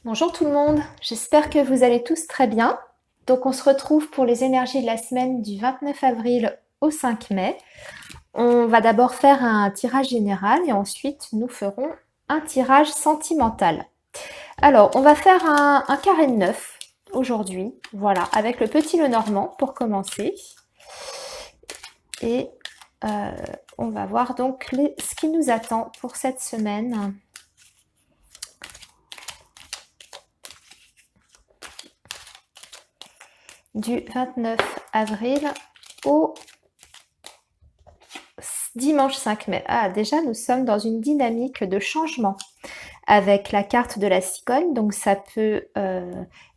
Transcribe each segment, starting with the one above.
Bonjour tout le monde, j'espère que vous allez tous très bien. Donc on se retrouve pour les énergies de la semaine du 29 avril au 5 mai. On va d'abord faire un tirage général et ensuite nous ferons un tirage sentimental. Alors on va faire un carré de 9 aujourd'hui, voilà, avec le petit Lenormand pour commencer. Et on va voir donc ce qui nous attend pour cette semaine. Du 29 avril au dimanche 5 mai. Ah, déjà, nous sommes dans une dynamique de changement avec la carte de la cigogne. Donc, ça peut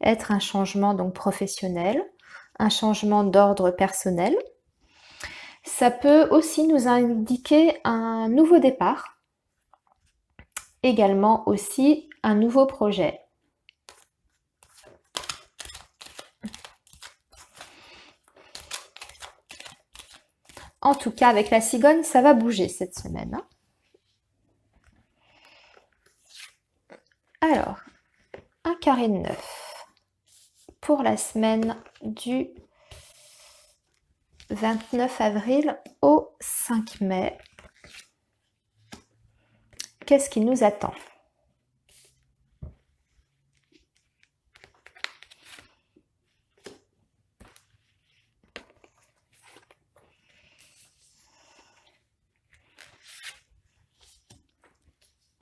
être un changement donc professionnel, un changement d'ordre personnel. Ça peut aussi nous indiquer un nouveau départ, également aussi un nouveau projet. En tout cas, avec la cigogne, ça va bouger cette semaine. Alors, un carré de 9 pour la semaine du 29 avril au 5 mai. Qu'est-ce qui nous attend?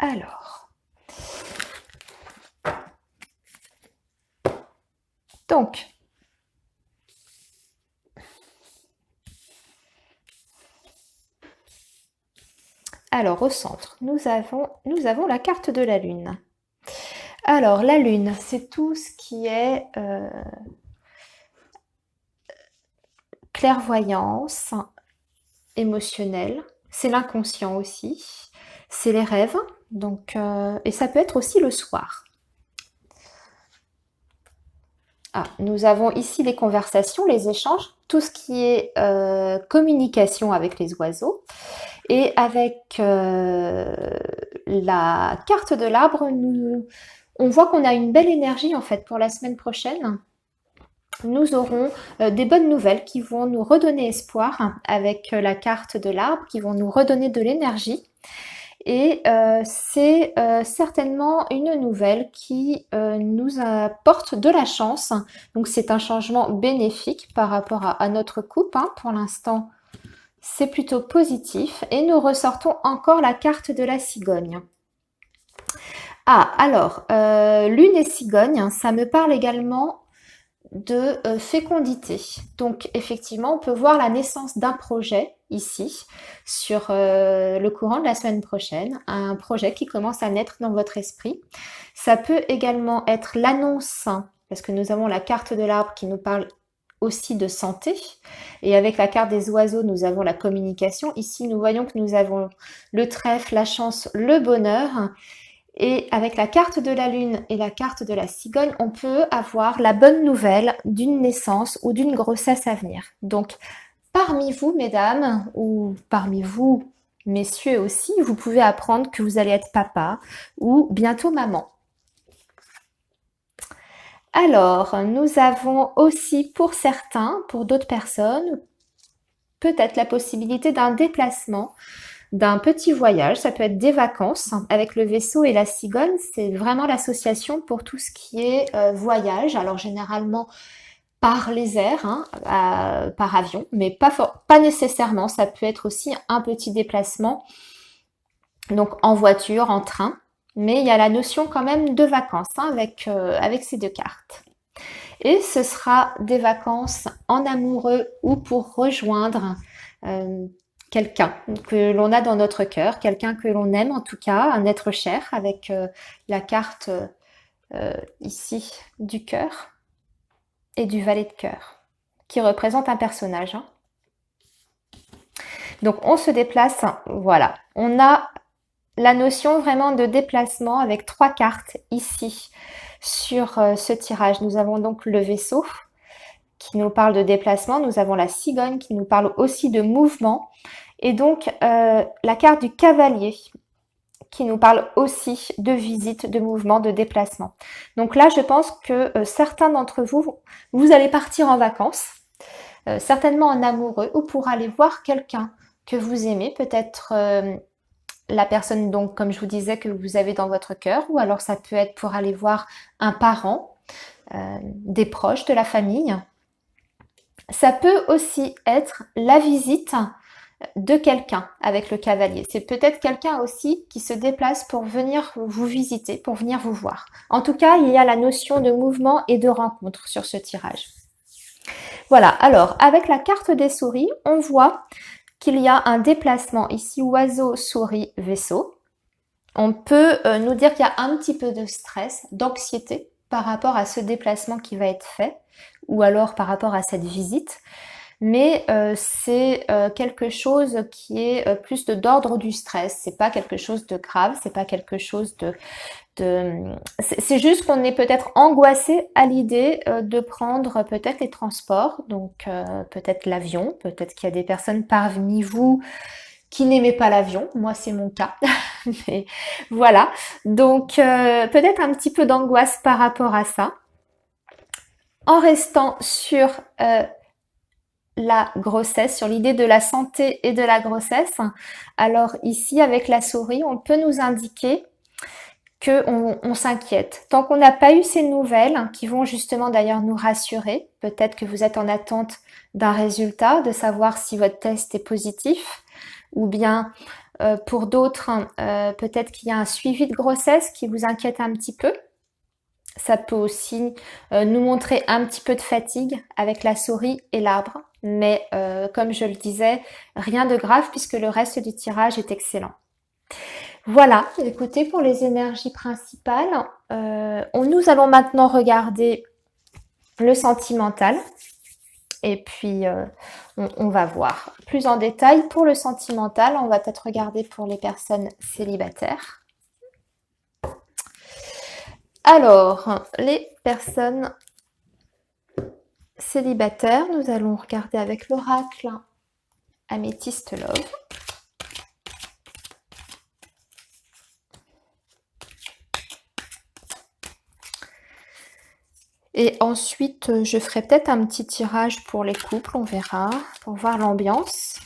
Alors, donc, au centre, nous avons la carte de la Lune. Alors, la Lune, c'est tout ce qui est clairvoyance, émotionnelle. C'est l'inconscient aussi. C'est les rêves. Donc, et ça peut être aussi le soir. Ah, nous avons ici les conversations, les échanges, tout ce qui est communication avec les oiseaux. Et avec la carte de l'arbre, on voit qu'on a une belle énergie en fait pour la semaine prochaine. Nous aurons des bonnes nouvelles qui vont nous redonner espoir avec la carte de l'arbre, qui vont nous redonner de l'énergie. Et c'est certainement une nouvelle qui nous apporte de la chance. Donc c'est un changement bénéfique par rapport à notre couple. Hein. Pour l'instant, c'est plutôt positif. Et nous ressortons encore la carte de la cigogne. Ah, alors, lune et cigogne, ça me parle également de fécondité. Donc effectivement, on peut voir la naissance d'un projet ici sur le courant de la semaine prochaine, un projet qui commence à naître dans votre esprit. Ça peut également être l'annonce, parce que nous avons la carte de l'arbre qui nous parle aussi de santé, et avec la carte des oiseaux, nous avons la communication. Ici, nous voyons que nous avons le trèfle, la chance, le bonheur. Et avec la carte de la Lune et la carte de la cigogne, on peut avoir la bonne nouvelle d'une naissance ou d'une grossesse à venir. Donc, parmi vous, mesdames, ou parmi vous, messieurs aussi, vous pouvez apprendre que vous allez être papa ou bientôt maman. Alors, nous avons aussi pour certains, pour d'autres personnes, peut-être la possibilité d'un déplacement, d'un petit voyage. Ça peut être des vacances avec le vaisseau et la cigogne. C'est vraiment l'association pour tout ce qui est voyage. Alors généralement par les airs, hein, par avion, mais pas nécessairement. Ça peut être aussi un petit déplacement, donc en voiture, en train. Mais il y a la notion quand même de vacances hein, avec ces deux cartes. Et ce sera des vacances en amoureux ou pour rejoindre quelqu'un que l'on a dans notre cœur, quelqu'un que l'on aime en tout cas, un être cher avec la carte ici du cœur et du valet de cœur qui représente un personnage. Hein. Donc on se déplace, voilà, on a la notion vraiment de déplacement avec trois cartes ici sur ce tirage. Nous avons donc le vaisseau qui nous parle de déplacement, nous avons la cigogne qui nous parle aussi de mouvement et donc la carte du cavalier qui nous parle aussi de visite, de mouvement, de déplacement. Donc là, je pense que certains d'entre vous, vous allez partir en vacances, certainement en amoureux, ou pour aller voir quelqu'un que vous aimez, peut-être la personne, donc, comme je vous disais, que vous avez dans votre cœur, ou alors ça peut être pour aller voir un parent, des proches de la famille. Ça peut aussi être la visite de quelqu'un avec le cavalier. C'est peut-être quelqu'un aussi qui se déplace pour venir vous visiter, pour venir vous voir. En tout cas, il y a la notion de mouvement et de rencontre sur ce tirage. Voilà, alors avec la carte des souris, on voit qu'il y a un déplacement ici, oiseau, souris, vaisseau. On peut nous dire qu'il y a un petit peu de stress, d'anxiété par rapport à ce déplacement qui va être fait, ou alors par rapport à cette visite. Mais c'est quelque chose qui est plus d'ordre du stress. C'est pas quelque chose de grave, c'est pas quelque chose c'est juste qu'on est peut-être angoissé à l'idée de prendre peut-être les transports, donc peut-être l'avion, peut-être qu'il y a des personnes parmi vous qui n'aimaient pas l'avion. Moi, c'est mon cas. Mais voilà. Donc peut-être un petit peu d'angoisse par rapport à ça. En restant sur la grossesse, sur l'idée de la santé et de la grossesse. Alors ici, avec la souris, on peut nous indiquer qu'on s'inquiète. Tant qu'on n'a pas eu ces nouvelles, qui vont justement d'ailleurs nous rassurer, peut-être que vous êtes en attente d'un résultat, de savoir si votre test est positif, ou bien pour d'autres, peut-être qu'il y a un suivi de grossesse qui vous inquiète un petit peu. Ça peut aussi nous montrer un petit peu de fatigue avec la souris et l'arbre. Mais comme je le disais, rien de grave puisque le reste du tirage est excellent. Voilà, écoutez, pour les énergies principales, nous allons maintenant regarder le sentimental. Et puis, on va voir plus en détail. Pour le sentimental, on va peut-être regarder pour les personnes célibataires. Alors, les personnes célibataires, nous allons regarder avec l'oracle Améthyste Love. Et ensuite, je ferai peut-être un petit tirage pour les couples, on verra, pour voir l'ambiance.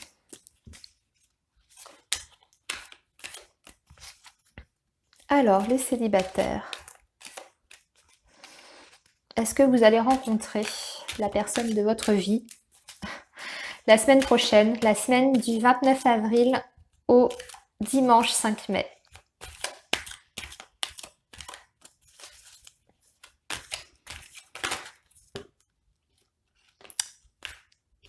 Alors, les célibataires. Est-ce que vous allez rencontrer la personne de votre vie la semaine prochaine, la semaine du 29 avril au dimanche 5 mai?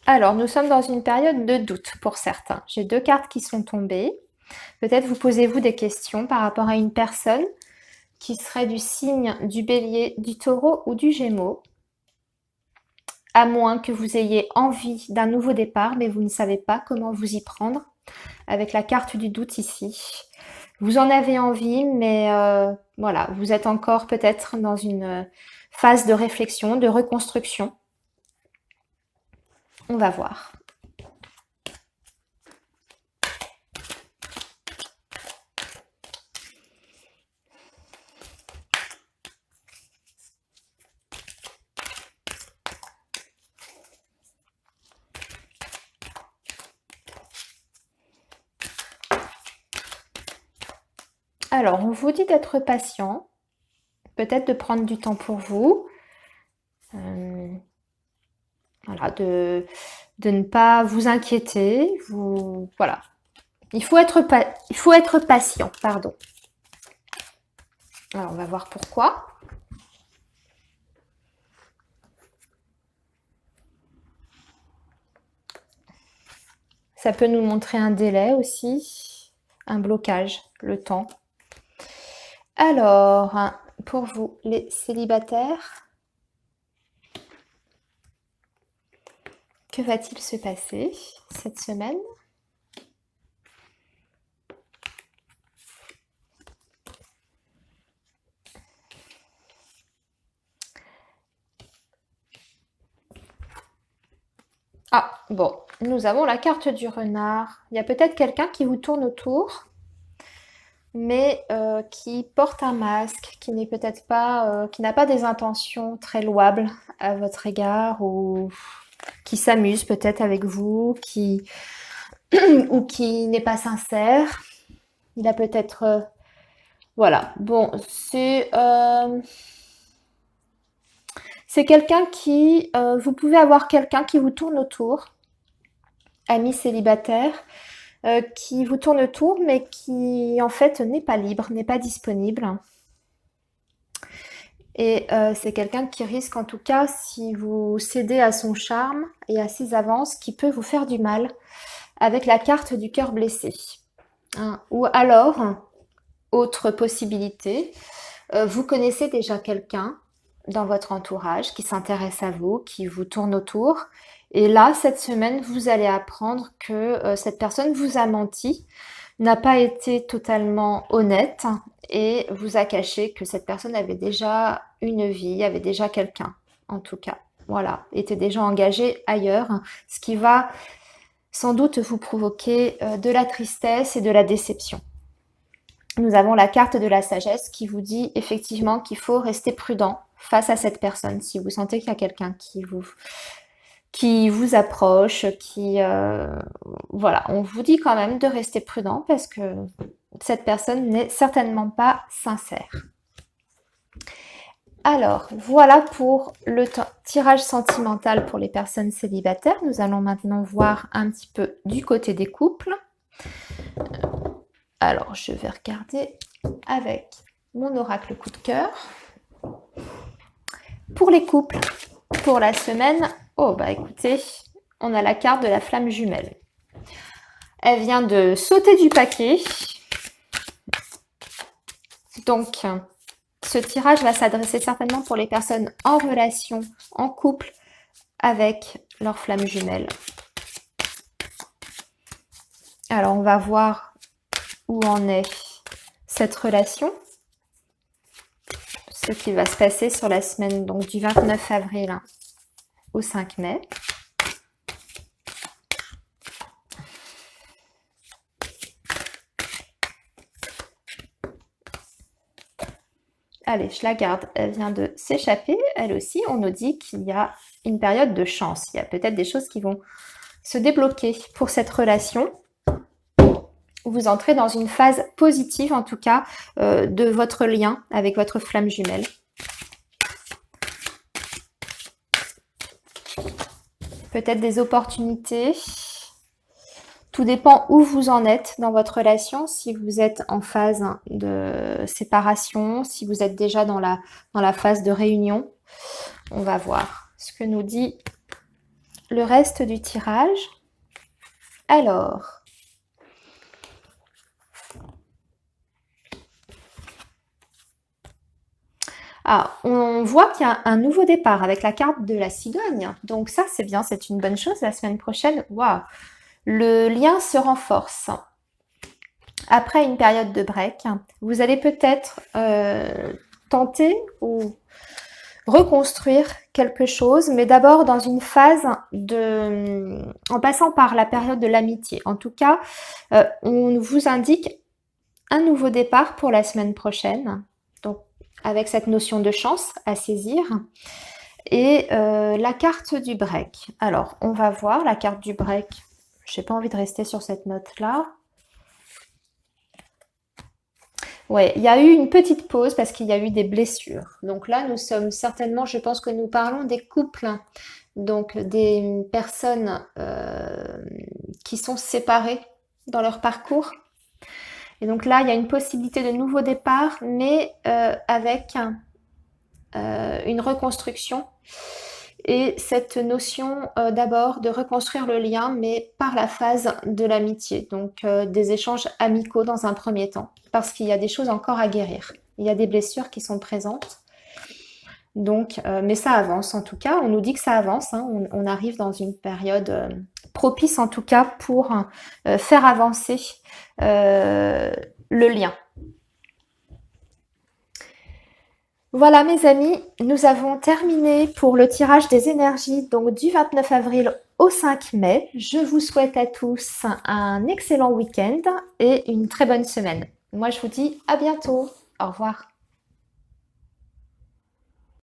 Alors, nous sommes dans une période de doute pour certains. J'ai deux cartes qui sont tombées. Peut-être vous posez-vous des questions par rapport à une personne qui serait du signe du Bélier, du Taureau ou du Gémeaux. À moins que vous ayez envie d'un nouveau départ, mais vous ne savez pas comment vous y prendre. Avec la carte du doute ici. Vous en avez envie, mais voilà, vous êtes encore peut-être dans une phase de réflexion, de reconstruction. On va voir. Alors, on vous dit d'être patient, peut-être de prendre du temps pour vous, voilà, de ne pas vous inquiéter. Voilà. Il faut être patient, pardon. Alors, on va voir pourquoi. Ça peut nous montrer un délai aussi, un blocage, le temps. Alors, pour vous, les célibataires, que va-t-il se passer cette semaine ? Ah, bon, nous avons la carte du renard. Il y a peut-être quelqu'un qui vous tourne autour. mais qui porte un masque, qui n'est peut-être pas, qui n'a pas des intentions très louables à votre égard, ou qui s'amuse peut-être avec vous, ou qui n'est pas sincère. Il a peut-être, voilà. Bon, c'est quelqu'un qui, vous pouvez avoir quelqu'un qui vous tourne autour, ami célibataire, qui vous tourne autour, mais qui en fait n'est pas libre, n'est pas disponible. Et c'est quelqu'un qui risque, en tout cas, si vous cédez à son charme et à ses avances, qui peut vous faire du mal avec la carte du cœur blessé. Hein. Ou alors, autre possibilité, vous connaissez déjà quelqu'un dans votre entourage qui s'intéresse à vous, qui vous tourne autour. Et là, cette semaine, vous allez apprendre que cette personne vous a menti, n'a pas été totalement honnête et vous a caché que cette personne avait déjà une vie, avait déjà quelqu'un, en tout cas. Voilà, était déjà engagée ailleurs, ce qui va sans doute vous provoquer de la tristesse et de la déception. Nous avons la carte de la sagesse qui vous dit effectivement qu'il faut rester prudent face à cette personne. Si vous sentez qu'il y a quelqu'un qui vous approche, voilà, on vous dit quand même de rester prudent parce que cette personne n'est certainement pas sincère. Alors, voilà pour le tirage sentimental pour les personnes célibataires. Nous allons maintenant voir un petit peu du côté des couples. Alors, je vais regarder avec mon oracle coup de cœur. Pour les couples, pour la semaine, oh bah écoutez, on a la carte de la flamme jumelle. Elle vient de sauter du paquet. Donc, ce tirage va s'adresser certainement pour les personnes en relation, en couple, avec leur flamme jumelle. Alors, on va voir où en est cette relation. Ce qui va se passer sur la semaine donc, du 29 avril au 5 mai. Allez, je la garde. Elle vient de s'échapper. Elle aussi, on nous dit qu'il y a une période de chance. Il y a peut-être des choses qui vont se débloquer pour cette relation. Vous entrez dans une phase positive, en tout cas, de votre lien avec votre flamme jumelle. Peut-être des opportunités. Tout dépend où vous en êtes dans votre relation, si vous êtes en phase de séparation, si vous êtes déjà dans la phase de réunion. On va voir ce que nous dit le reste du tirage. Alors, on voit qu'il y a un nouveau départ avec la carte de la cigogne. Donc ça, c'est bien, c'est une bonne chose. La semaine prochaine, waouh, le lien se renforce. Après une période de break, vous allez peut-être tenter ou reconstruire quelque chose, mais d'abord dans une phase en passant par la période de l'amitié. En tout cas, on vous indique un nouveau départ pour la semaine prochaine. Donc, avec cette notion de chance à saisir. Et la carte du break. Alors, on va voir la carte du break. Je n'ai pas envie de rester sur cette note-là. Ouais, il y a eu une petite pause parce qu'il y a eu des blessures. Donc là, nous sommes certainement, je pense que nous parlons des couples. Donc des personnes qui sont séparées dans leur parcours. Et donc là, il y a une possibilité de nouveau départ, mais avec une reconstruction. Et cette notion d'abord de reconstruire le lien, mais par la phase de l'amitié. Donc des échanges amicaux dans un premier temps. Parce qu'il y a des choses encore à guérir. Il y a des blessures qui sont présentes. Donc, mais ça avance en tout cas. On nous dit que ça avance. Hein. On arrive dans une période propice en tout cas pour faire avancer le lien. Voilà mes amis, nous avons terminé pour le tirage des énergies donc du 29 avril au 5 mai. Je vous souhaite à tous un excellent week-end et une très bonne semaine. Moi, je vous dis à bientôt. Au revoir.